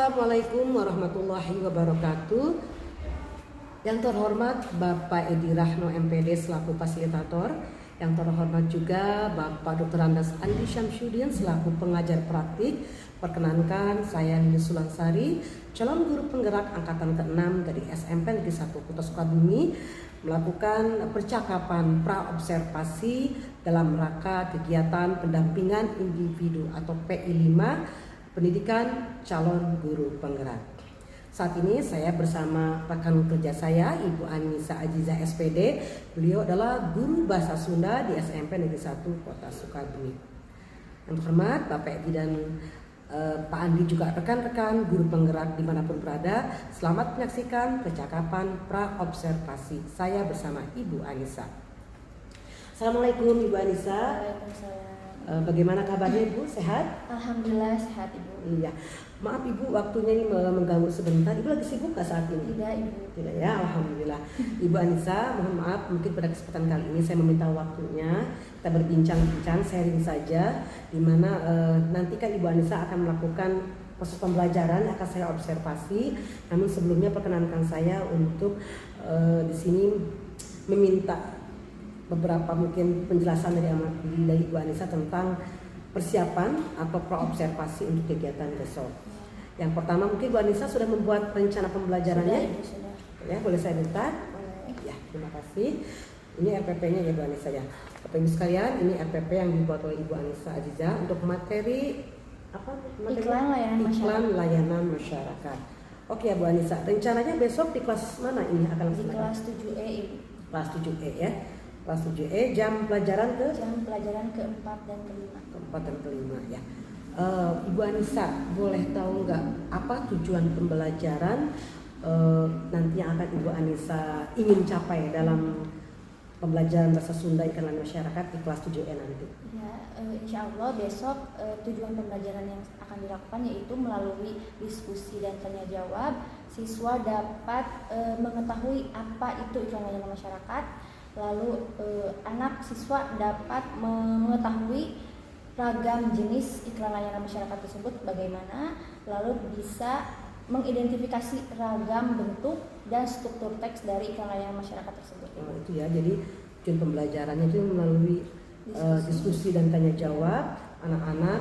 Assalamualaikum warahmatullahi wabarakatuh. Yang terhormat Bapak Edi Rahno MPD selaku fasilitator, yang terhormat juga Bapak Dr. Andas Andi Syamsuddin selaku pengajar praktik. Perkenankan, saya Nini Sulansari, calon guru penggerak angkatan ke-6 dari SMP Negeri 1 Kota Sukabumi, melakukan percakapan praobservasi dalam rangka kegiatan pendampingan individu atau PI5 pendidikan calon guru penggerak. Saat ini saya bersama rekan kerja saya, Ibu Anissa Aziza SPD. Beliau adalah guru bahasa Sunda di SMP Negeri 1 Kota Sukabumi. Yang terhormat Bapak Edi dan Pak Andi juga rekan-rekan guru penggerak dimanapun berada. Selamat menyaksikan percakapan praobservasi saya bersama Ibu Anissa. Assalamualaikum Ibu Anissa. Waalaikumsalam. Bagaimana kabarnya Ibu? Sehat? Alhamdulillah sehat Ibu. Iya. Maaf Ibu, waktunya ini mengganggu sebentar. Ibu lagi sibuk nggak saat ini? Tidak Ibu. Tidak ya, Alhamdulillah. Ibu Anissa, mohon maaf mungkin pada kesempatan kali ini saya meminta waktunya. Kita berbincang-bincang, sharing saja. Dimana nanti kan Ibu Anissa akan melakukan proses pembelajaran, akan saya observasi. Namun sebelumnya perkenankan saya untuk di sini meminta beberapa mungkin penjelasan dari Ibu Anissa tentang persiapan atau praobservasi untuk kegiatan besok. Yang pertama mungkin Bu Anissa sudah membuat rencana pembelajarannya. Sudah. Ya, boleh saya minta? Boleh. Ya, terima kasih. Ini RPP-nya ya Bu Anissa ya. Bapak Ibu sekalian, ini RPP yang dibuat oleh Ibu Anissa Aziza untuk materi apa? Iklan layanan masyarakat. Oke ya Bu Anissa, rencananya besok di kelas mana ini akan Di kelas 7E Ibu. Kelas 7E ya. Kelas 7E, jam pelajaran ke-4 dan ke-5. Ke-4 dan ke-5 ya. Ibu Anissa, boleh tahu nggak apa tujuan pembelajaran nanti yang akan Ibu Anissa ingin capai dalam pembelajaran bahasa Sunda iklan masyarakat di kelas 7E nanti? Ya, insya Allah besok tujuan pembelajaran yang akan dilakukan yaitu melalui diskusi dan tanya jawab, siswa dapat mengetahui apa itu iklan layanan masyarakat. Lalu anak siswa dapat mengetahui ragam jenis iklan layanan masyarakat tersebut bagaimana, lalu bisa mengidentifikasi ragam bentuk dan struktur teks dari iklan layanan masyarakat tersebut. Itu ya, jadi tujuan pembelajarannya itu melalui diskusi dan tanya jawab. Anak-anak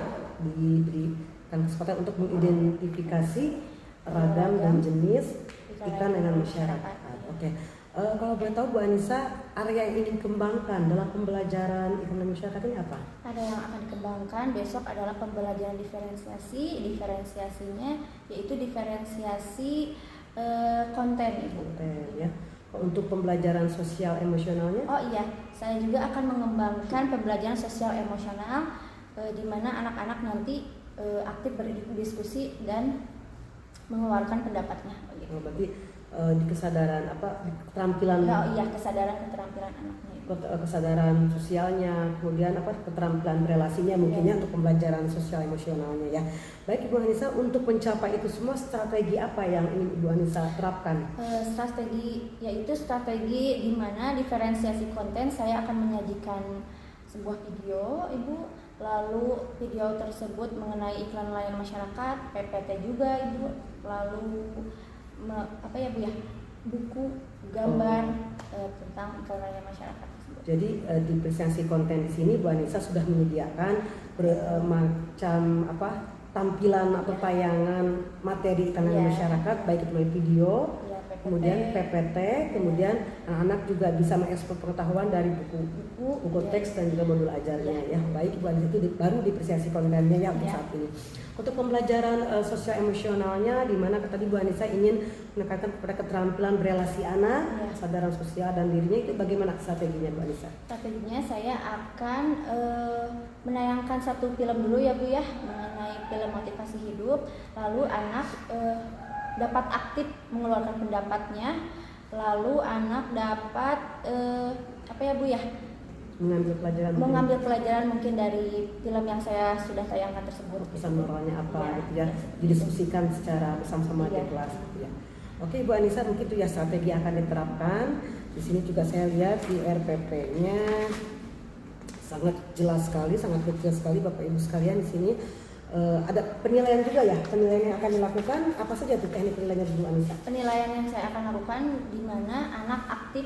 diberikan kesempatan untuk mengidentifikasi ragam dan jenis iklan layanan masyarakat. Oke. Kalau boleh tahu Bu Anissa, area yang ingin dikembangkan dalam pembelajaran iklan masyarakat ini apa? Ada yang akan dikembangkan besok adalah pembelajaran diferensiasi. Diferensiasinya yaitu diferensiasi konten Ibu. Konten ya. Untuk pembelajaran sosial emosionalnya? Oh iya, saya juga akan mengembangkan pembelajaran sosial emosional di mana anak-anak nanti aktif berdiskusi dan mengeluarkan pendapatnya. Oh, berarti di kesadaran keterampilan kesadaran keterampilan anaknya, kesadaran sosialnya, kemudian keterampilan relasinya mungkinnya untuk pembelajaran sosial emosionalnya ya. Baik Ibu Anissa, untuk mencapai itu semua strategi apa yang ingin Ibu Anissa terapkan? Strategi di mana diferensiasi konten. Saya akan menyajikan sebuah video Ibu, lalu video tersebut mengenai iklan layanan masyarakat, PPT juga Ibu, lalu buku gambar tentang iklan layanan masyarakat tersebut. Jadi diferensiasi konten di sini Bu Anissa sudah menyediakan bermacam tampilan atau tayangan materi iklan layanan masyarakat, baik itu melalui video, kemudian PPT, kemudian anak-anak juga bisa mengekspor pengetahuan dari buku teks dan juga modul ajarnya ya. Baik Bu Anissa, itu baru diferensiasi kontennya ya untuk saat ini. Untuk pembelajaran sosial emosionalnya, di mana tadi Bu Anissa ingin menekankan kepada keterampilan berelasi anak, kesadaran sosial dan dirinya, itu bagaimana strateginya Bu Anissa? Strateginya saya akan menayangkan satu film dulu ya Bu ya, mengenai film motivasi hidup, lalu anak dapat aktif mengeluarkan pendapatnya, lalu anak dapat mengambil pelajaran mungkin dari film yang saya sudah tayangkan tersebut. Pesan moralnya apa gitu ya, didiskusikan secara bersama-sama di kelas gitu ya. Oke Bu Anissa, mungkin itu ya strategi yang akan diterapkan. Di sini juga saya lihat di RPP-nya sangat jelas sekali, sangat detail sekali Bapak Ibu sekalian di sini. ada penilaian juga ya, penilaian yang akan dilakukan apa saja tuh teknik penilaiannya dulu Anissa? Penilaian yang saya akan lakukan di mana anak aktif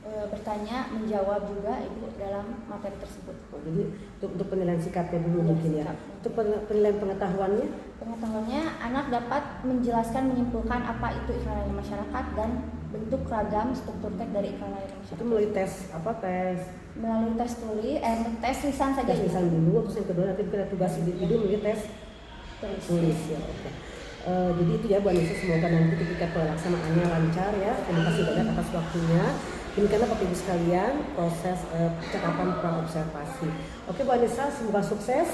bertanya, menjawab juga Ibu dalam materi tersebut. Jadi untuk penilaian sikapnya dulu Ya, mungkin sikap. ya. Untuk penilaian pengetahuannya? Pengetahuannya anak dapat menjelaskan, menyimpulkan apa itu iklan layanan masyarakat dan bentuk ragam struktur teks dari iklan layanan Itu masyarakat. melalui tes apa tes? Melalui tes tes lisan saja. Tes lisan dulu, terus yang kedua nanti kita tugas individu melalui tes tulis ya. Oke. Jadi itu ya Bu Anissa, semoga nanti ketika pelaksanaannya lancar ya. Terima kasih banyak atas waktunya. Demikianlah Bapak Ibu sekalian proses percakapan praobservasi. Oke Bu Anissa, semoga sukses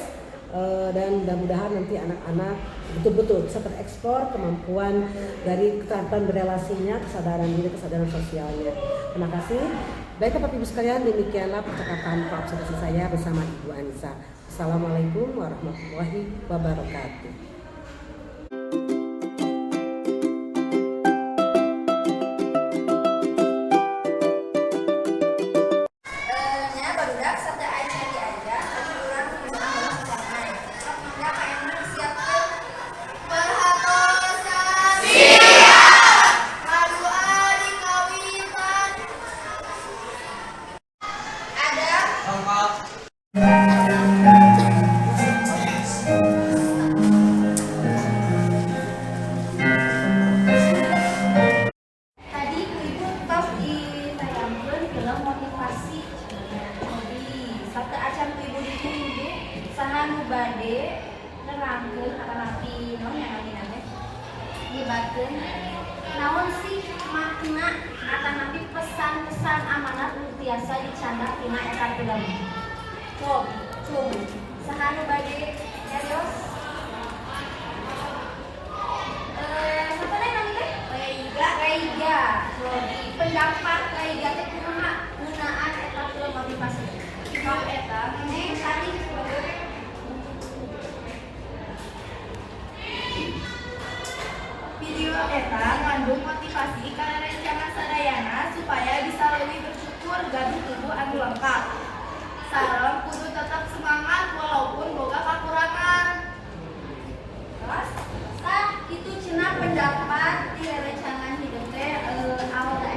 dan mudah-mudahan nanti anak-anak betul-betul bisa tereksplor kemampuan dari keterampilan berelasinya, kesadaran diri, kesadaran sosialnya. Terima kasih. Baik Bapak Ibu sekalian, demikianlah percakapan praobservasi saya bersama Ibu Anissa. Assalamualaikum warahmatullahi wabarakatuh. Tadi Ibu tos ditayangkeun film motivasi. Jadi satu acan Ibu ditunggu saha nu bade nerangkeun atanapi naon ya namina libatkeun naon sih makna atanapi pesan-pesan amanat nu tiasa dicandak tina eta film. Cob, saha nu bade nyarios? Reiga, pendapat Reiga teh kumaha ngeunaan eta film motivasi. Kau eta neng tadi video eta ngandung motivasi kana rencana sadayana supaya bisa lebih bersyukur gaduh tubuh anu lengkap. Sareng kudu tetap semangat walaupun boga kakurangan. Terus, itu cenah pendapat di rancangan hidup teh Alda.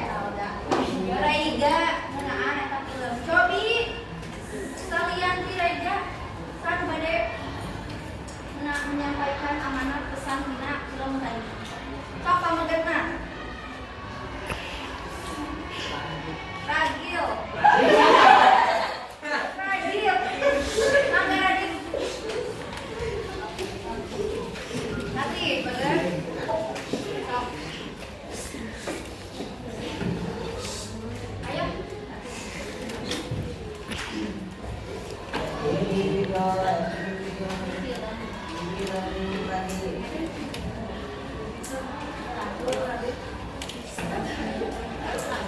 Reiga ngeunaan eta film. Cobi sekalian ti Reiga san bade menyampaikan amanat pesan dina film tadi. Sok pamegena. Ragil. Mangga Ragil. Nanti, bener? Sok. Ayo.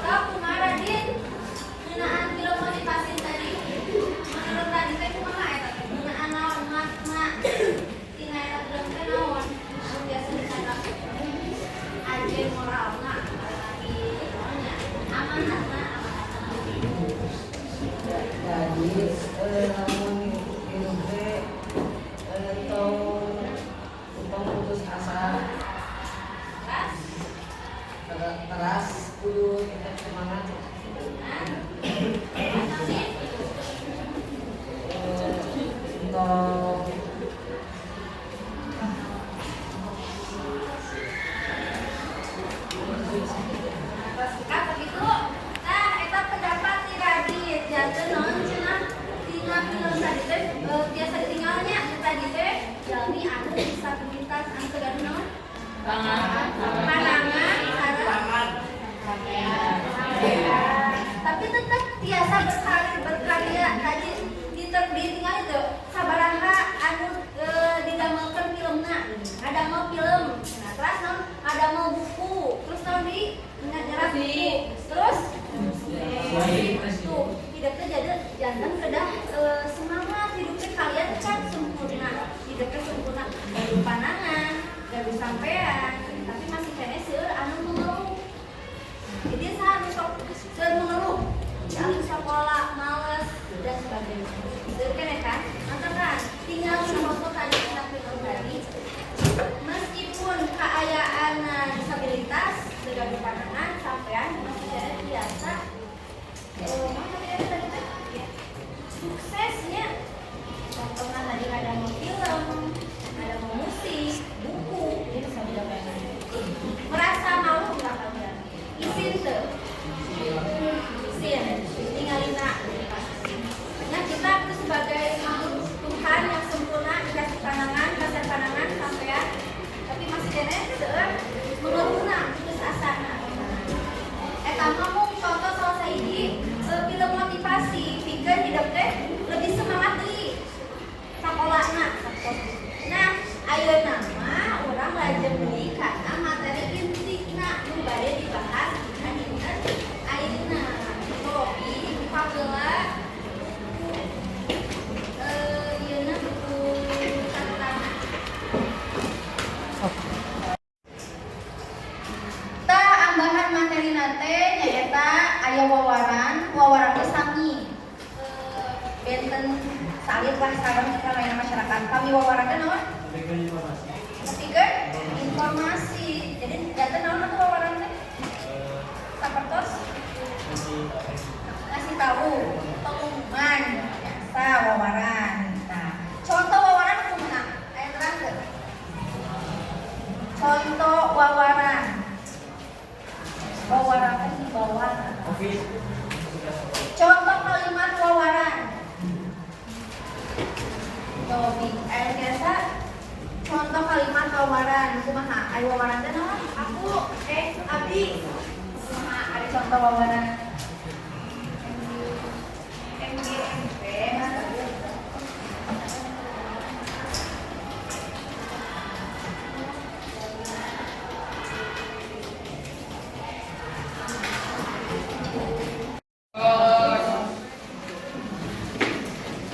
Sok, kumaha Radit? Ngeunaan film motivasi tadi. Menurut tadi teh kumaha eta teh? Ngeunaan naon makna tina eta film teh naon? Nu biasa dicandak ajen moralna lagi naonnya? Amanatna. Jadi namun itu untuk putus asa keras kudu kita semangat untuk Sikat begitu. Nah, eta pendapat ti Radit. Janten naon cenah tina film tadi teh biasa ditinggalnya tadi teh jalmi anu disabilitas anu kegaduh naon? Pandangan sareng tapi tetap biasa berkarya tadi ditinggal itu sabaraha anu didamelkeun filmna. Ada mau film, nah terus naon? Ada mau buku, terus naon di nyerat buku, terus tuh hidupnya jadi jantan kedah semangat hidupnya kalian kan sempurna, hidupnya sempurna, gaduh pandangan, gaduh sampean, tapi masih kene seueur anu mengeluh. Jadi saha sok seueur mengeluh, anu sekolah males dan sebagainya. Seueur kene kan, nonton kan, tinggal foto tadi kita Ayeuna mah urang lajeng deui kana materi intina nu bade dibahas dina dinten ayeuna. Topi pageula yeuna buku catatan. Tah ambahan materi nate nyaeta aya wawaran teh sami. Benten salit lah sareng kita layan masyarakat. Kami wawaran teh naon? Ketiga informasi. Jadi data naon atuh wawaran teh? Sapertos ngasih tahu pengumuman biasa wawaran. Nah, contoh wawaran kumaha? Aya terangkeun. Contoh wawaran. Wawaran teh di bawah. Contoh kalimat wawaran. Topi, aya biasa contoh kalimat wawaran kumaha? Aya wawaran teh naon? Aku, abdi. Kumaha ada contoh wawaran? MGMP.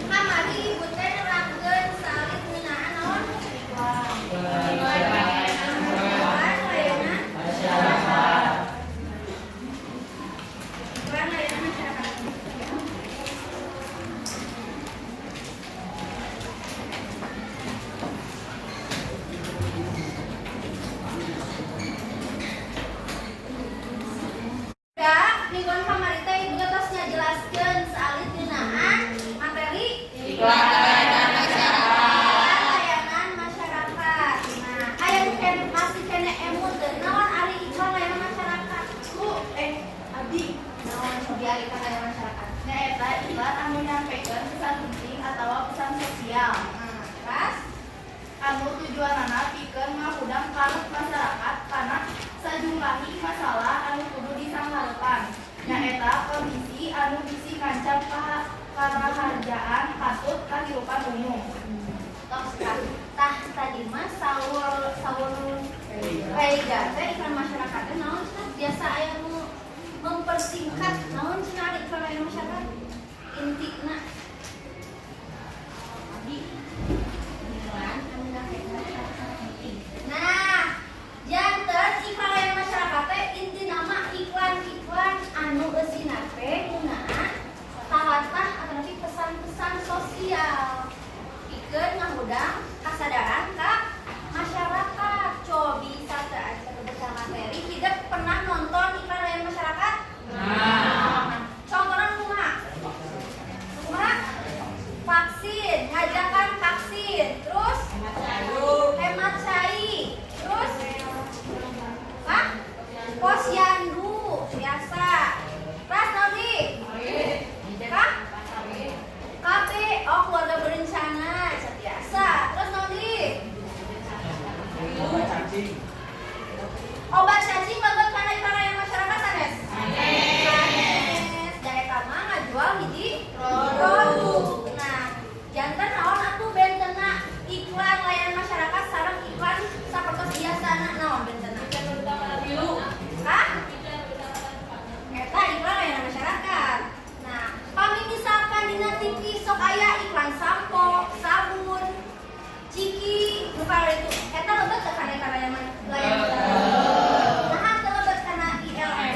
Kamari ibu teh nerangkeun salit ngeunaan naon? Layanan masyarakat. Layanan masyarakat. Mingguan kamari teh ibu tos ngajelaskeun salit ngeunaan materi layanan masyarakat. Nah, aya masih kene emut teh naon ari iklan layanan masyarakat? Abdi, naon cobi ari iklan layanan masyarakat? Nyaeta iklan anu nyampekeun pesan penting atawa pesan sosial. Nah, terus anu tujuanana pikeun ngahudang kalut masyarakat kana sajumlahi masalah anu kudu disanghareupan. Nyaeta kondisi anu bisi ngancam karaharjaan patut kahirupan umum. Tah tadi mah sawul Rega teh iklan masyarakat teh naon cenah? Biasa aya nu mempersingkat naon cenah ari iklan layanan masyarakat? Intina abdi iklan anu ngakeun penting. Nah, janten iklan layanan masyarakat teh intina mah iklan-iklan anu eusina teh ngeunaan talatah atau pesan-pesan sosial. Pikeun ngahudang kasadaran ka masyarakat. Cobi sate aja baca materi hidup pernah nonton iklan layanan masyarakat? Nah. Contohna kumaha? Kumaha? Vaksin, ngajakan vaksin. Terus hemat cai. Terus posyandu biasa. Terus nabi? KB, keluarga berencana biasa. Terus nabi? Obat cacing bagus kana iklan layanan masyarakat sanes? Sanes. Daerah mah ngajual hiji produk. Nah, janten naon atuh bentena iklan layanan masyarakat sareng iklan sapertos biasana naon bentena? Hah? Eta iklan layanan masyarakat. Nah, pami misalkan dina TV sok aya iklan sampo, sabun, ciki, nu itu. Eta lebet ka kana layanan masyarakat. Nah, teu lebet kana ILM.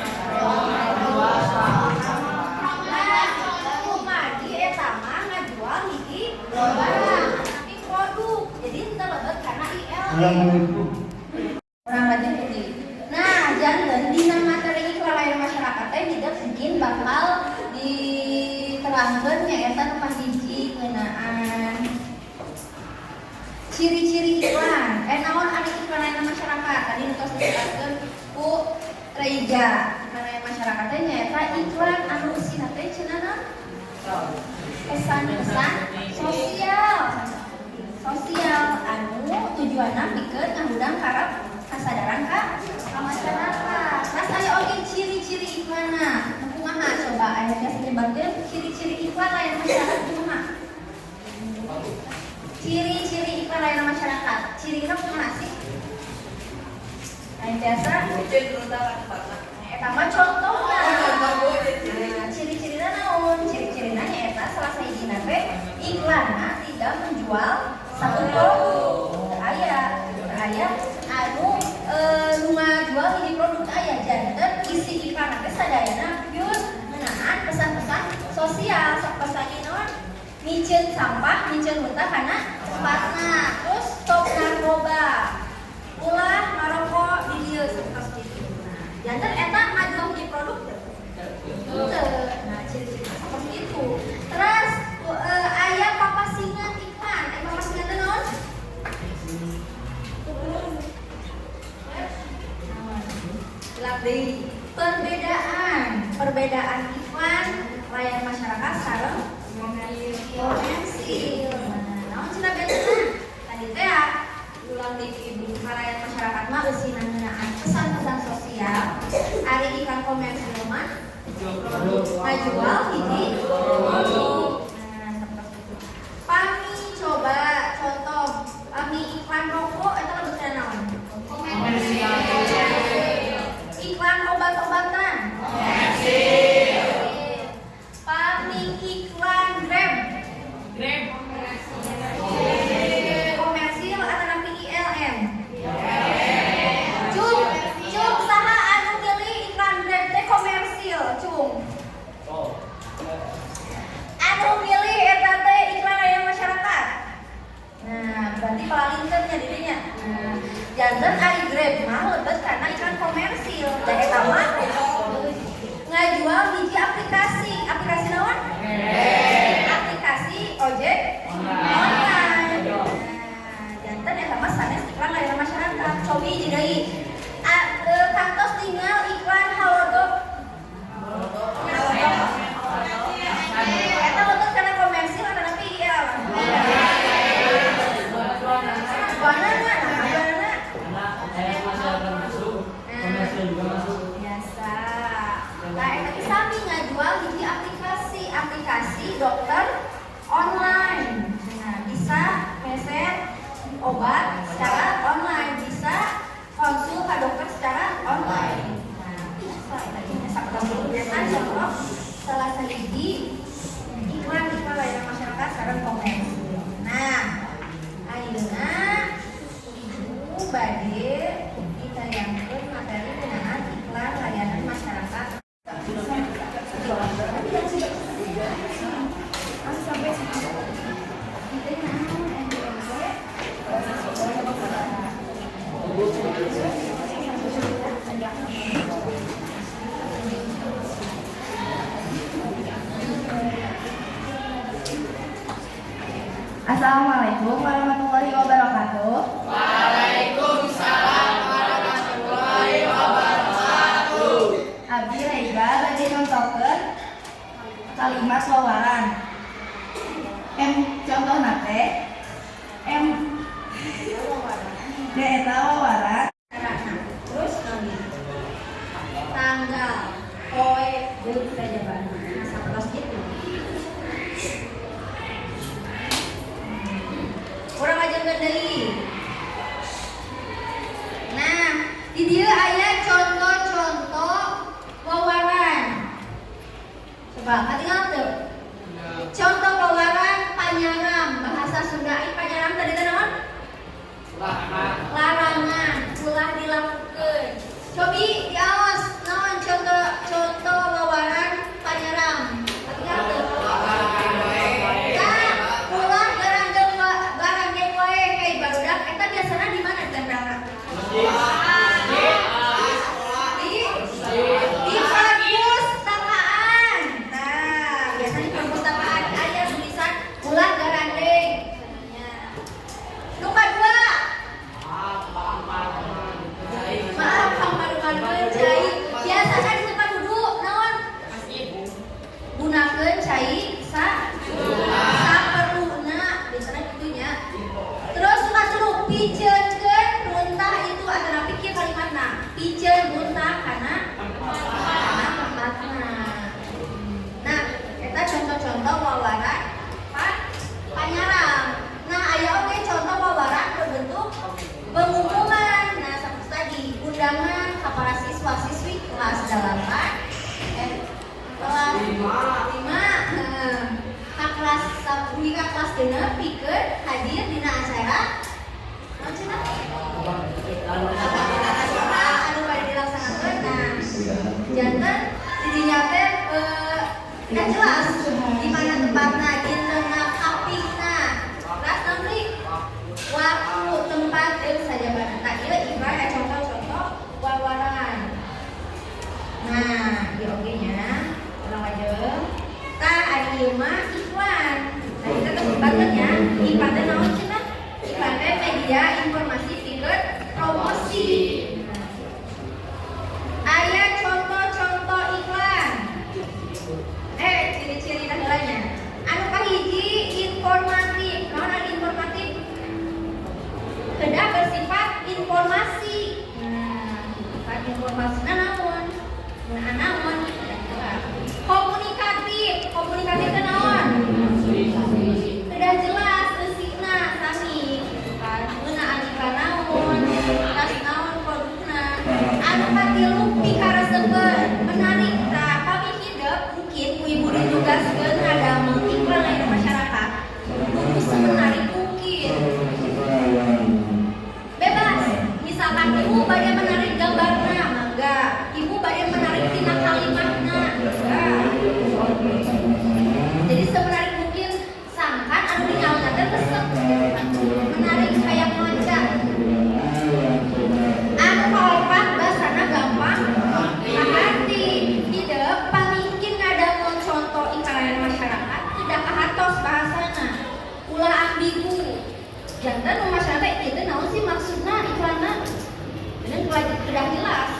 Kumadi eta mah ngajual hiji tapi produk. Jadi teu lebet kana ILM. Orang rajin putih. Nah, jangan dina materi iklan layanan masyarakat teh hidup segin bakal diterangkeun nyaeta nu kahiji ngeunaan ciri-ciri iklan. Naon ari iklan layanan masyarakat? Tadi tos disebutkeun ku Rega. Iklan layanan masyarakat teh nyaeta iklan anu eusina teh cenah pesan-pesan sosial anu tujuanna pikeun ngahudang karep kasadaran ka masyarakat. Terus aya oge ciri-ciri iklanna. Kumaha coba aya geus nyebarkeun ciri-ciri iklan layanan masyarakat kumaha? Ciri-ciri iklan layanan masyarakat. Cirina kumaha sih? Lain biasa eta mah contohna. Ciri-cirina naon? Ciri-cirina nyaeta salah sahijina teh iklanna tidak menjual satu produk. Aya anu nu ngajual hiji produk aya janten isi iklan teh sadayana pius ngeunaan pesan-pesan sosial sapesan naon? Micin sampah, micin muntah kana sepatna, terus stop narkoba. Ulah ngarokok di dieu sapertos kitu. Janten eta ngajual hiji produk teu? Nah, ciri-ciri seperti itu. Terus aya papasingan iklan, papasingan teh naon? Perbedaan iklan layanan masyarakat sareng komersil. Naon cenah bedana? Tadi teh ulang di layanan masyarakat mah eusina ngeunaan pesan-pesan sosial. Ari iklan komersil mah ngajual hiji produk. Nah, seperti itu. Pami coba contoh pami iklan rokok eta lebih kana naon? Komersil. Iklan obat-obatan. Komersil. Pami iklan Grab. Komersil atau napi ILM? Cung saha anu milih iklan Grab teh komersil, cung. Anu milih eta teh iklan layanan masyarakat. Nah, berarti palinten nya dirinya. Nah, janten ari Grab mah lebet karena iklan komersil. Da eta mah ngajual hiji aplikasi. Aplikasi naon? Aplikasi ojek online. Nah, janten eta mah sanes iklan layanan masyarakat. Cobi hiji deui. Kantos tinggal iklan Halodoc. Eta lebet karena komersil atau napi IL? Biasa. Nah, eta sami ngajual hiji aplikasi dokter online. Nah, bisa pesen obat secara online, bisa konsul ke dokter secara online. Nah, biasa tadinya sapertos contoh salah sahiji iklan layanan masyarakat sareng komersil. Nah, ayeuna ibu bade ditayangkeun materi ngeunaan iklan layanan masyarakat. Sampai Assalamualaikum warahmatullahi wabarakatuh. Waalaikumsalam warahmatullahi wabarakatuh. Abdi Raiba bade nontokeun kalimat wawaran. Contohna teh eta wawaran. Terus tanggal, poe, deui saja bana. Nah, sapertos kitu. Urang ajengeun deui. Nah, di dieu aya contoh-contoh wawaran. Coba katingal teu? Contoh wawaran panyaram, bahasa Sunda panyaram tadi teh naon? Larangan, ulah dilakukeun. Cobi diaos naon contoh wawaran panyaram. Katingal teu? Ulah garanggeun wae hei barudak eta biasana di mana tempelna? Di perpustakaan. Nah, biasanya di perpustakaan aya tulisan ulah garandeng. Nu kadua. Maaf, pamaruman cai. Biasana di tempat duduk naon? Gunakeun cai saperluna. Biasana kitu nya. Terus kasuruh pijeunkeun muntah itu adalah pikir kalimatna. Pijeun muntah kana tempatna. Nah, eta contoh-contoh wawaran panyaram. Nah, aya oge contoh wawaran ngajelaskeun pikeun hadir dina acara naon cenah? Anu bade dilaksanakeun. Nah, janten didinya teh tidak jelas di mana tempatna, di tengah kapingna. Kelas nomor waktu tempat saja bana. Tak ieu ibarat contoh-contoh wawaran. Nah, di oge nya ulang wajeng. Tah ari ieu mah iklan. Nah, kita kesempatan ya. Iklan teh naon cenah? Iklan teh media informasi pikeun promosi. Aya contoh-contoh iklan. Ciri-ciri heulanya. Anu kahiji informatif. Naon anu informatif? Kedah bersifat informasi. Nah, sifat informasi naon? Nah, naon? Komunikatif. Komunikatif teh naon? Kedah jelas eusikna sami. Ngeunaan iklan naon? Tas naon produkna? Anu katilu pikareseukeun menarik tah kami hidup mungkin ibu ditugaskeun ngadamel iklan aya masyarakat. Kudu semenarik mungkin. Bebas. Misalkan ibu bade menarik gambarna, mangga. Ibu bade menarik tina kalimatna, mangga. Jadi semenarik mungkin sangkan anu dinyaona teh resep menarik kayak manca. Anu kaopat basana gampang kahati. Hideuk pamingkin ngadamel contoh iklan masyarakat kedah kahatos bahasana. Ulah ambigu. Janten nu masyarakat ieu teh naon sih maksudna iklanna? Deun kedah jelas.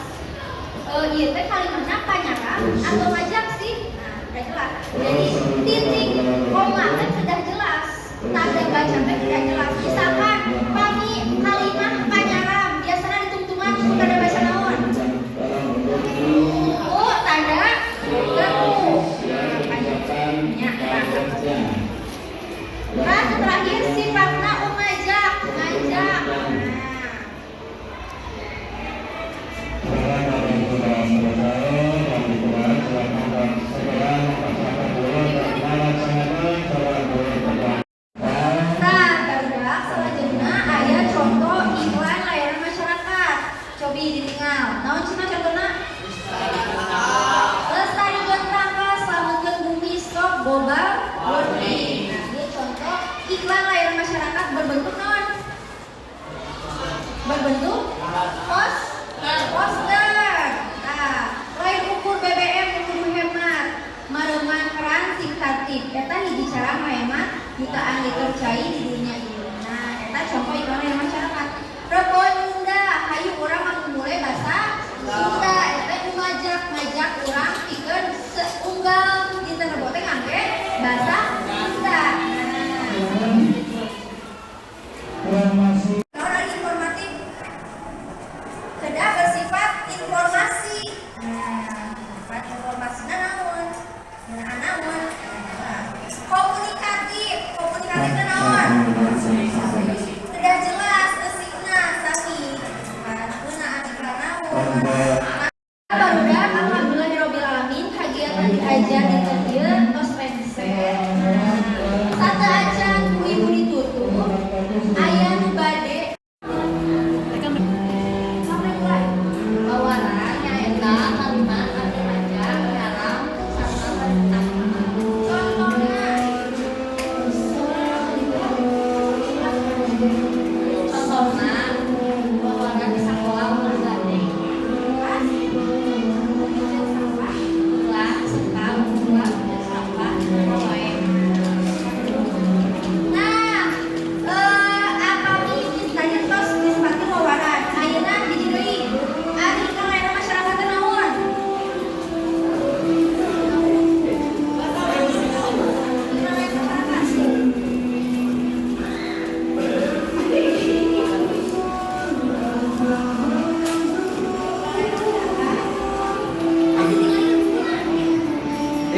Ieu teh kalimatna panyaran atau ngajak sih? Nah, udah jelas. Jadi titik koma teh sudah jelas. Tanda baca teh sudah jelas. Misalkan pami kalimat panyaran biasana ditungtungan ku tanda baca naon? Oh, tanda gemu. Nya kan terakhir sifatna ngajak. Barudak selanjutnya aya contoh iklan layanan masyarakat. Cobi ditinggal. Naon cenah contohna? Lestarikeun rangka slametkeun bumi stop global warming. Nah, ieu contoh iklan layanan masyarakat berbentuk naon? Berbentuk poster. Nah, lain ukur BBM kudu hemat. Mareman keran singkatif. Eta hiji cara menghemat jutaan liter cai di dunia ini. Nah, eta contoh iklan layanan masyarakat. Repon Sunda, hayu urang mulai bahasa Sunda. Eta ngajak urang pikeun seunggal dinten Rebo teh ngangge bahasa Sunda. Nah, informatif kedah bersifat informasi. Nah, sifat informasinya naon? Nah, naon? Komunikatif naon? Kedah jelas eusikna sami. Ngeunaan iklan naon? Barudak alhamdulillahirabbil alamin kagiatan diajar dinten ieu tos penset. Satu acan ku ibu ditutup aya nu bade bawaran nyaeta kalimat arti panjang dalam sarta perintah. Contohna bawaran di sekolah bergandeng ulah sekal ulah sampah poe. Nah, apa ini tadi tos disepati wawaran. Ayeuna hiji deui. Ari iklan layanan masyarakat teh naon?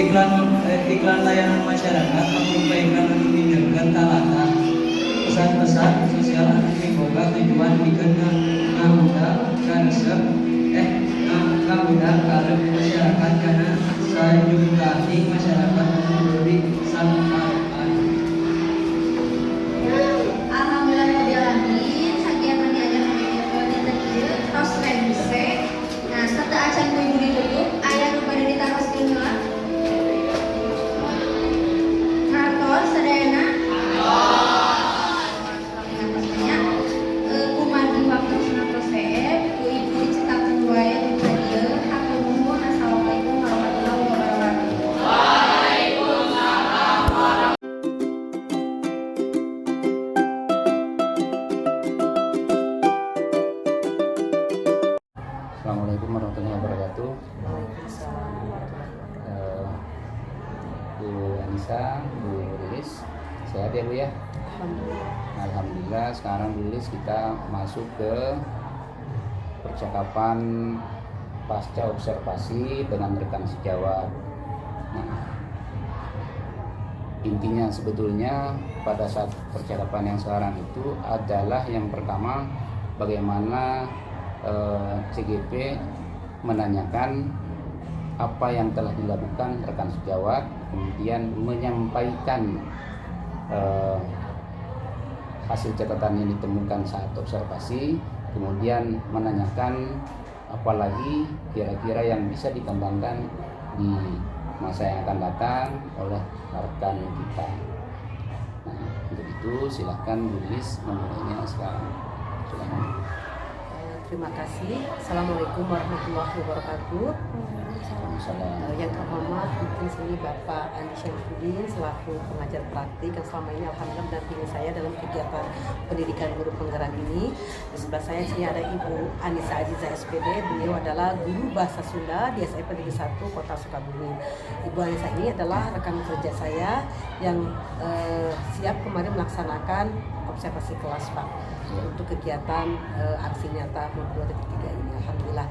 Iklan layanan masyarakat. Iklan layanan masyarakat menyampaikan mengingatkan talata pesan-pesan sosial anu miboga tujuan pikeun ngamuda karesep ngamuda karep masyarakat kana sajumlahing masyarakat anu diberi samparan. Assalamualaikum warahmatullahi wabarakatuh. Waalaikumsalam warahmatullahi wabarakatuh. Bu Anissa, Bu Lilis, sehat ya Bu ya? Alhamdulillah. Alhamdulillah. Sekarang Bu Lilis kita masuk ke percakapan pasca observasi dengan rekan sejawat. Nah, intinya sebetulnya pada saat percakapan yang sekarang itu adalah yang pertama bagaimana CGP menanyakan apa yang telah dilakukan rekan sejawat, kemudian menyampaikan hasil catatan yang ditemukan saat observasi, kemudian menanyakan apalagi kira-kira yang bisa dikembangkan di masa yang akan datang oleh rekan kita. Nah, untuk itu silahkan Bu Lilis memulainya sekarang. Silakan. Terima kasih. Assalamualaikum warahmatullahi wabarakatuh. Waalaikumsalam. Yang terhormat mungkin sini Bapak Andi Syamsuddin selaku pengajar praktik yang selama ini alhamdulillah mendampingi saya dalam kegiatan pendidikan guru penggerak ini. Di sebelah saya sini ada Ibu Anissa Aziza SPD. Beliau adalah guru bahasa Sunda di SMP Negeri 1 Kota Sukabumi. Ibu Anissa ini adalah rekan kerja saya yang siap kemarin melaksanakan observasi kelas Pak untuk kegiatan aksi nyata 2.3 ini. Alhamdulillah.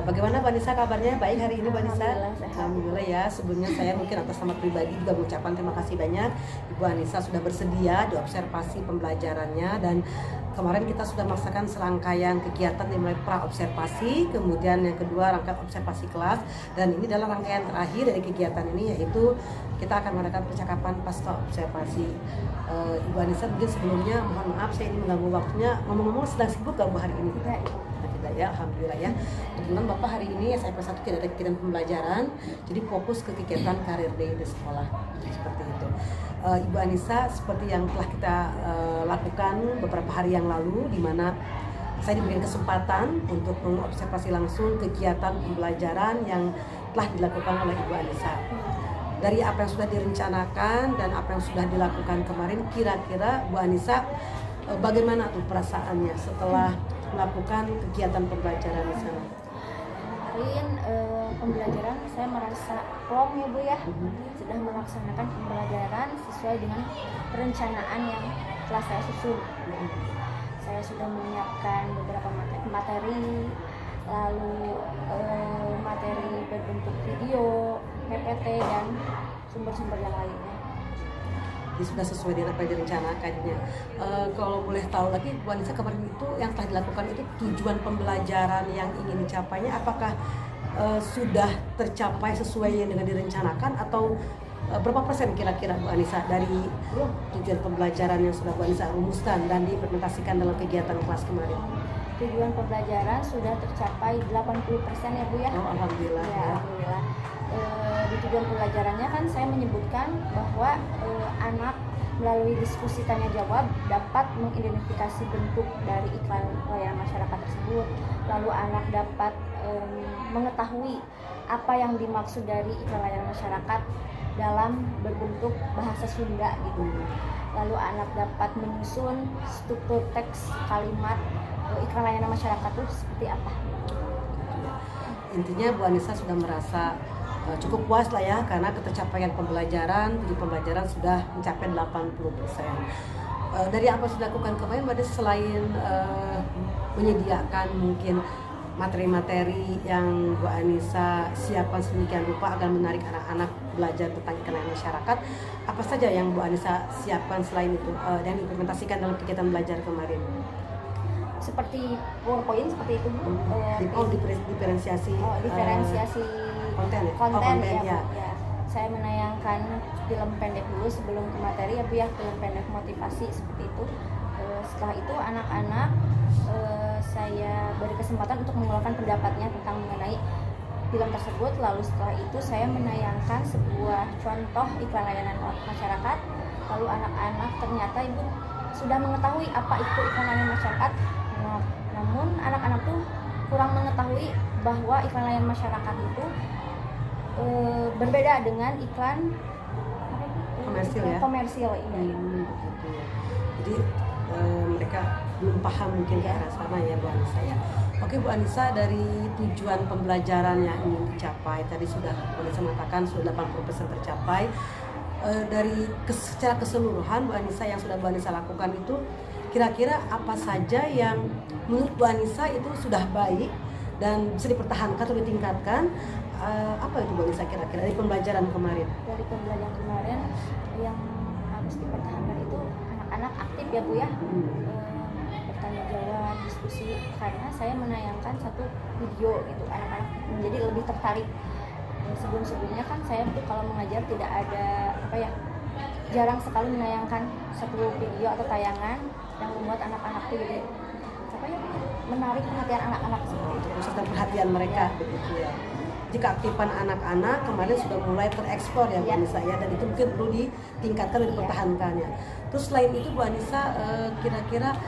Bagaimana Mbak Anissa kabarnya? Baik hari ini Mbak Anissa? Alhamdulillah ya. Sebelumnya saya mungkin atas nama pribadi juga mengucapkan terima kasih banyak Ibu Anissa sudah bersedia di observasi pembelajarannya, dan kemarin kita sudah melaksanakan serangkaian kegiatan dimulai pra-observasi, kemudian yang kedua rangkaian observasi kelas, dan ini adalah rangkaian terakhir dari kegiatan ini, yaitu kita akan mengadakan percakapan pasca observasi. Ibu Anissa mungkin sebelumnya mohon maaf saya ini mengganggu waktunya. Ngomong-ngomong sedang sibuk gak Bu hari ini? Tidak ya, alhamdulillah ya. Kebetulan Bapak hari ini SMP 1 tidak ada kegiatan pembelajaran, jadi fokus ke kegiatan karir day di sekolah seperti itu. Ibu Anissa, seperti yang telah kita lakukan beberapa hari yang lalu, di mana saya diberikan kesempatan untuk mengobservasi langsung kegiatan pembelajaran yang telah dilakukan oleh Ibu Anissa. Dari apa yang sudah direncanakan dan apa yang sudah dilakukan kemarin, kira-kira Bu Anissa bagaimana tuh perasaannya setelah melakukan kegiatan pembelajaran di sana? Kemarin pembelajaran saya merasa plong ya Bu ya, sudah melaksanakan pembelajaran sesuai dengan perencanaan yang telah saya susun. Saya sudah menyiapkan beberapa materi, lalu materi berbentuk video, PPT, dan sumber-sumber yang lainnya. Jadi sudah sesuai dengan apa yang direncanakannya. Kalau boleh tahu lagi Bu Anissa, kemarin itu yang telah dilakukan itu tujuan pembelajaran yang ingin dicapainya apakah sudah tercapai sesuai yang dengan direncanakan, atau berapa persen kira-kira Bu Anissa dari tujuan pembelajaran yang sudah Bu Anissa rumuskan dan diimplementasikan dalam kegiatan kelas kemarin? Tujuan pembelajaran sudah tercapai 80% ya Bu ya. Oh, alhamdulillah. Ya, alhamdulillah. Di tujuan pembelajarannya kan saya menyebutkan bahwa anak melalui diskusi tanya jawab dapat mengidentifikasi bentuk dari iklan layanan masyarakat tersebut, lalu anak dapat mengetahui apa yang dimaksud dari iklan layanan masyarakat dalam berbentuk bahasa Sunda gitu. Lalu anak dapat menyusun struktur teks kalimat iklan layanan masyarakat itu seperti apa. Intinya Bu Anissa sudah merasa cukup puas lah ya, karena ketercapaian pembelajaran, tujuan pembelajaran sudah mencapai 80%. Dari apa sudah dilakukan kemarin, Mbak Anissa, selain menyediakan mungkin materi-materi yang Bu Anissa siapkan sedemikian rupa agar menarik anak-anak belajar tentang iklan masyarakat, apa saja yang Bu Anissa siapkan selain itu dan implementasikan dalam kegiatan belajar kemarin? Seperti PowerPoint seperti itu Bu. Diferensiasi konten ya. Ya. Saya menayangkan film pendek dulu sebelum ke materi ya Bu ya, film pendek motivasi seperti itu. Setelah itu anak-anak saya beri kesempatan untuk mengeluarkan pendapatnya tentang mengenai film tersebut. Lalu setelah itu saya menayangkan sebuah contoh iklan layanan masyarakat. Lalu anak-anak ternyata Ibu sudah mengetahui apa itu iklan layanan masyarakat. Namun anak-anak tuh kurang mengetahui bahwa iklan layanan masyarakat itu berbeda dengan iklan komersil ya. Komersil ini. Gitu. Jadi mereka belum paham mungkin ke arah sana ya Bu Anissa ya. Oke Bu Anissa, dari tujuan pembelajaran yang ingin dicapai tadi sudah Bu Anissa mengatakan sudah 80% tercapai. Secara keseluruhan Bu Anissa yang sudah Bu Anissa lakukan itu kira-kira apa saja yang menurut Bu Anissa itu sudah baik dan bisa dipertahankan atau ditingkatkan, apa itu Bu Anissa kira-kira dari pembelajaran kemarin? Dari pembelajaran kemarin yang harus dipertahankan itu anak-anak aktif ya Bu ya, bertanya jawab, diskusi, karena saya menayangkan satu video gitu, anak-anak menjadi lebih tertarik. Sebelum-sebelumnya kan saya tuh kalau mengajar tidak ada jarang sekali menayangkan satu video atau tayangan yang membuat anak-anak tuh jadi menarik perhatian anak-anak seperti itu. Pusat perhatian mereka begitu ya. Jika aktifan anak-anak kemarin sudah mulai terekspor ya Bu Anissa ya, dan itu mungkin perlu ditingkatkan dan dipertahankan ya. Terus selain itu Bu Anissa, kira-kira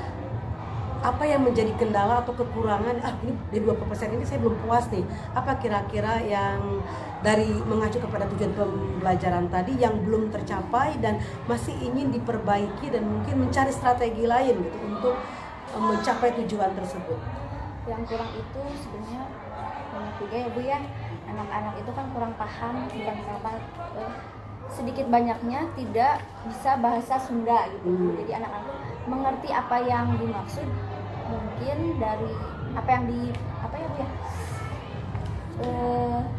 apa yang menjadi kendala atau kekurangan, ini di 20% ini saya belum puas nih, apa kira-kira yang dari mengacu kepada tujuan pembelajaran tadi yang belum tercapai dan masih ingin diperbaiki dan mungkin mencari strategi lain gitu untuk mencapai tujuan tersebut? Yang kurang itu sebenarnya banyak juga ya Bu ya, anak-anak itu kan kurang paham bukan apa sedikit banyaknya tidak bisa bahasa Sunda gitu. Jadi anak-anak mengerti apa yang dimaksud mungkin dari apa yang Bu ya,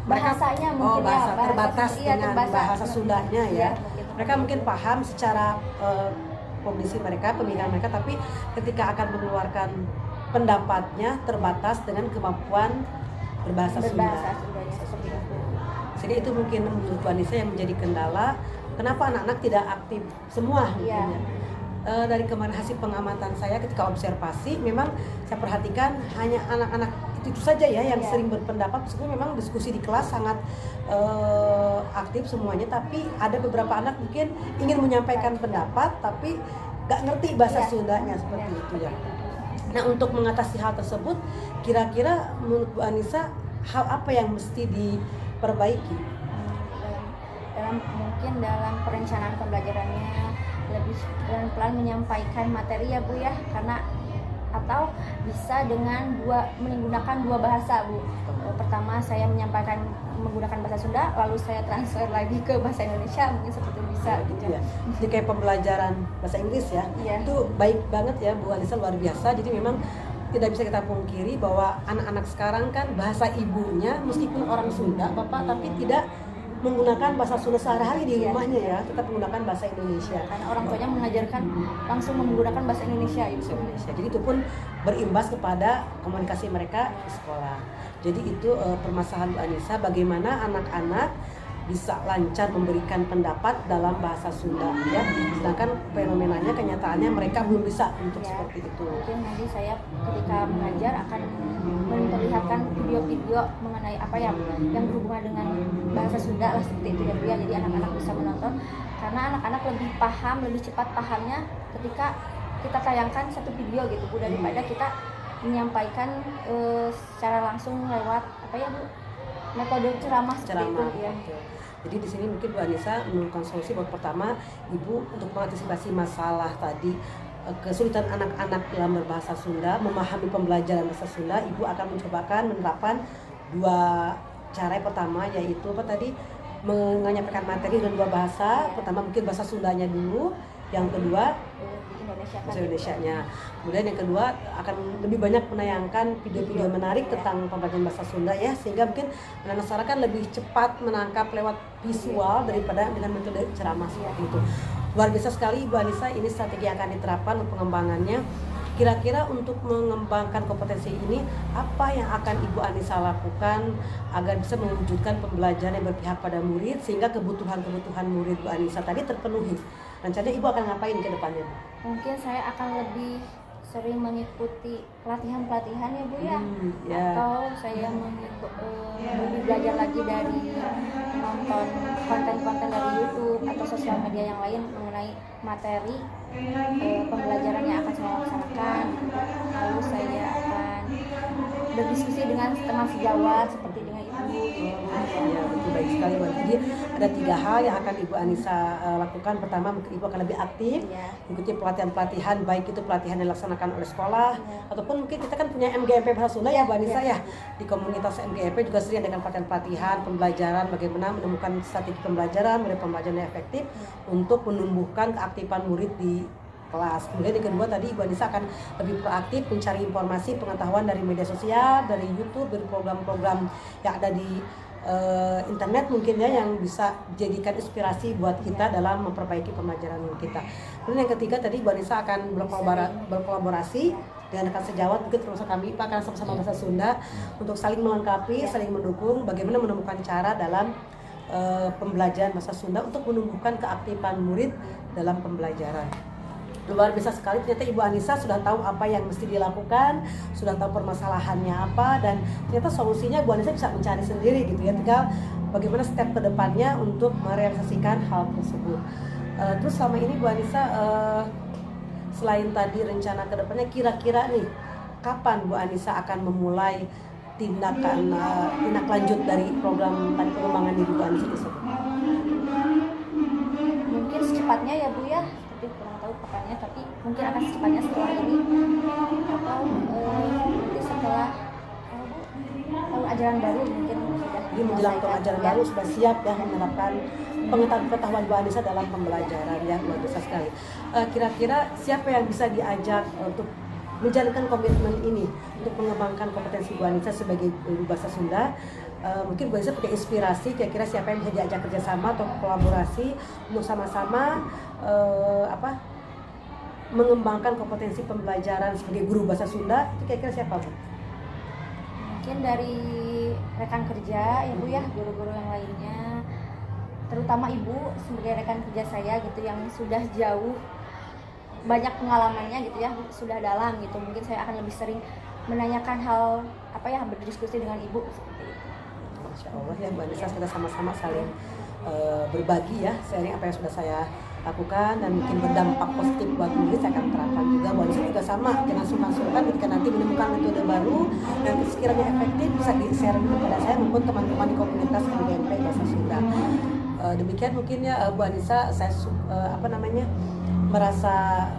bahasanya mungkin bahasa ya, terbatas dengan bahasa Sundanya ya. Mereka gitu. mungkin paham secara kondisi mereka, pemikiran mereka, tapi ketika akan mengeluarkan pendapatnya terbatas dengan kemampuan berbahasa Sunda. Sundanya seperti itu. Jadi itu mungkin menurut Bu Anissa yang menjadi kendala. Kenapa anak-anak tidak aktif semua? Iya. Dari kemarin hasil pengamatan saya ketika observasi, memang saya perhatikan hanya anak-anak itu saja ya yang sering berpendapat. Meskipun memang diskusi di kelas sangat aktif semuanya, tapi ada beberapa anak mungkin ingin menyampaikan pendapat tapi nggak ngerti bahasa Sundanya seperti itu ya. Nah, untuk mengatasi hal tersebut, kira-kira menurut Bu Anissa hal apa yang mesti diperbaiki? Mungkin dalam perencanaan pembelajarannya lebih pelan-pelan menyampaikan materi ya Bu ya, karena atau bisa dengan menggunakan dua bahasa Bu. Pertama saya menyampaikan menggunakan bahasa Sunda, lalu saya transfer lagi ke bahasa Indonesia, mungkin seperti itu bisa gitu ya. Jadi kayak pembelajaran bahasa Inggris ya. Itu baik banget ya Bu Anissa, luar biasa. Jadi memang tidak bisa kita pungkiri bahwa anak-anak sekarang kan bahasa ibunya meskipun orang Sunda Bapak, tapi tidak menggunakan bahasa Sunda sehari-hari di rumahnya ya, tetap menggunakan bahasa Indonesia. Karena orang tuanya mengajarkan langsung menggunakan bahasa Indonesia itu. Jadi itu pun berimbas kepada komunikasi mereka di sekolah. Jadi itu permasalahan Bu Anissa, bagaimana anak-anak bisa lancar memberikan pendapat dalam bahasa Sunda ya. Sedangkan fenomenanya, kenyataannya mereka belum bisa untuk seperti itu. Mungkin nanti saya ketika mengajar akan memperlihatkan video-video mengenai apa yang berhubungan dengan bahasa Sunda lah seperti itu ya. Jadi anak-anak bisa menonton, karena anak-anak lebih paham, lebih cepat pahamnya ketika kita tayangkan satu video gitu Bu, daripada kita menyampaikan secara langsung lewat metode ceramah seperti itu ya. Jadi di sini mungkin Bu Anissa menemukan solusi bahwa pertama Ibu untuk mengantisipasi masalah tadi kesulitan anak-anak dalam berbahasa Sunda, memahami pembelajaran bahasa Sunda, Ibu akan mencobakan menerapkan dua cara. Pertama yaitu menyampaikan materi dengan dua bahasa. Pertama mungkin bahasa Sundanya dulu, yang kedua bahasa Indonesianya. Kemudian yang kedua akan lebih banyak menayangkan video-video menarik tentang pembelajaran bahasa Sunda ya, sehingga mungkin anak masyarakat lebih cepat menangkap lewat visual daripada dengan metode ceramah seperti itu. Luar biasa sekali Bu Anissa, ini strategi yang akan diterapkan untuk pengembangannya. Kira-kira untuk mengembangkan kompetensi ini, apa yang akan Ibu Anissa lakukan agar bisa mewujudkan pembelajaran yang berpihak pada murid sehingga kebutuhan-kebutuhan murid Bu Anissa tadi terpenuhi? Rencananya Ibu akan ngapain ke depannya? Mungkin saya akan lebih sering mengikuti pelatihan-pelatihan ya Bu ya, atau saya lebih belajar lagi dari nonton konten-konten dari YouTube atau sosial media yang lain mengenai materi pembelajaran yang akan saya laksanakan. Lalu saya akan berdiskusi dengan teman sejawat seperti dengan Ibu Ya, betul, baik sekali. Jadi ada 3 hal yang akan Ibu Anissa lakukan. Pertama, mungkin Ibu akan lebih aktif, Ya. ikuti pelatihan-pelatihan, baik itu pelatihan yang dilaksanakan oleh sekolah, ataupun mungkin kita kan punya MGMP Bahasa Sunda ya, Bu Anissa ya. Di komunitas MGMP juga sering dengan pelatihan-pelatihan, pembelajaran, bagaimana menemukan strategi pembelajaran, model pembelajaran yang efektif untuk menumbuhkan keaktifan murid di kelas. Kemudian yang kedua tadi Ibu Anissa akan lebih proaktif mencari informasi pengetahuan dari media sosial, dari YouTube, dari program-program yang ada di internet mungkin ya, yang bisa dijadikan inspirasi buat kita dalam memperbaiki pembelajaran kita. Kemudian yang ketiga tadi Ibu Anissa akan berkolaborasi dengan rekan sejawat, mungkin termasuk kami Pak akan sama-sama bahasa Sunda untuk saling melengkapi, saling mendukung, bagaimana menemukan cara dalam pembelajaran bahasa Sunda untuk menumbuhkan keaktifan murid dalam pembelajaran. Luar biasa sekali, ternyata Ibu Anissa sudah tahu apa yang mesti dilakukan, sudah tahu permasalahannya apa, dan ternyata solusinya Ibu Anissa bisa mencari sendiri gitu ya, tinggal bagaimana step ke depannya untuk merealisasikan hal tersebut. Terus selama ini Bu Anissa selain tadi rencana ke depannya, kira-kira nih kapan Bu Anissa akan memulai tindak lanjut dari program tadi pengembangan diri Bu Anissa tersebut? Mungkin secepatnya ya Bu ya, tapi kurang tahu kapannya, tapi mungkin akan secepatnya setelah ini atau nanti setelah tahun ajaran baru mungkin sudah. Jadi menjelang tahun ajaran baru sudah siap ya menerapkan pengetahuan Bu Anissa dalam pembelajaran ya, luar biasa sekali. Kira-kira siapa yang bisa diajak untuk menjalankan komitmen ini untuk mengembangkan kompetensi Bu Anissa sebagai guru bahasa Sunda? Mungkin Bu Anissa punya inspirasi, kira-kira siapa yang bisa diajak kerjasama atau kolaborasi untuk sama-sama mengembangkan kompetensi pembelajaran sebagai guru bahasa Sunda, itu kira-kira siapa Bu? Mungkin dari rekan kerja ya Bu ya, guru-guru yang lainnya, terutama Ibu sebagai rekan kerja saya gitu yang sudah jauh banyak pengalamannya gitu ya, sudah dalam gitu. Mungkin saya akan lebih sering menanyakan hal berdiskusi dengan Ibu seperti itu. Insya Allah ya Bu Anissa, kita sama-sama saling berbagi ya, sharing apa yang sudah saya lakukan dan mungkin berdampak positif buat murid, saya akan terapkan juga. Bu Anissa juga sama, jangan sungkan-sungkan ketika nanti menemukan metode baru yang sekiranya efektif bisa di-share kepada saya maupun teman-teman di komunitas MGMP Bahasa Sunda. Demikian mungkin ya Bu Anissa, saya merasa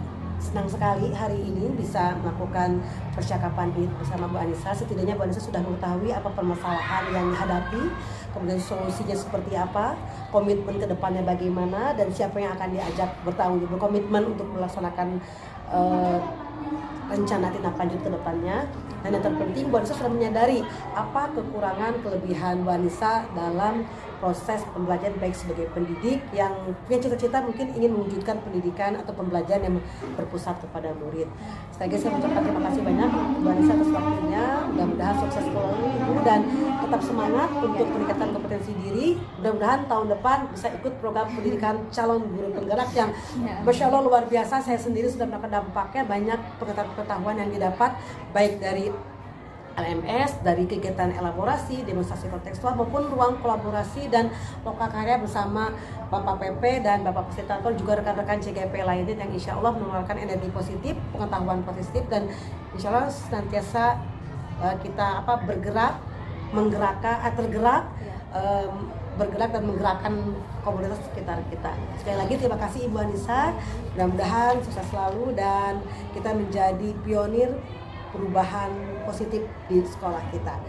senang sekali hari ini bisa melakukan percakapan bersama Bu Anissa. Setidaknya Bu Anissa sudah mengetahui apa permasalahan yang dihadapi, kemudian solusinya seperti apa, komitmen ke depannya bagaimana, dan siapa yang akan diajak berkomitmen untuk melaksanakan rencana tindak lanjut ke depannya. Dan yang terpenting Bu Anissa sudah menyadari apa kekurangan kelebihan Bu Anissa dalam proses pembelajaran, baik sebagai pendidik yang punya cita-cita mungkin ingin mewujudkan pendidikan atau pembelajaran yang berpusat kepada murid. Sekali lagi saya mengucapkan terima kasih banyak Bu Anissa atas waktunya. Mudah-mudahan sukses selalu Ibu dan tetap semangat untuk meningkatkan kompetensi diri. Mudah-mudahan tahun depan bisa ikut program pendidikan calon guru penggerak yang Masya Allah luar biasa. Saya sendiri sudah mendapatkan dampaknya, banyak pengetahuan yang didapat baik dari LMS, dari kegiatan elaborasi, demonstrasi kontekstual maupun ruang kolaborasi dan lokal karya bersama Bapak PP dan Bapak Fasilitator, juga rekan-rekan CGP lainnya yang insya Allah mengeluarkan energi positif, pengetahuan positif, dan insya Allah senantiasa kita bergerak, bergerak dan menggerakkan komunitas sekitar kita. Sekali lagi terima kasih Ibu Anissa, mudah-mudahan sukses selalu dan kita menjadi pionir perubahan positif di sekolah kita.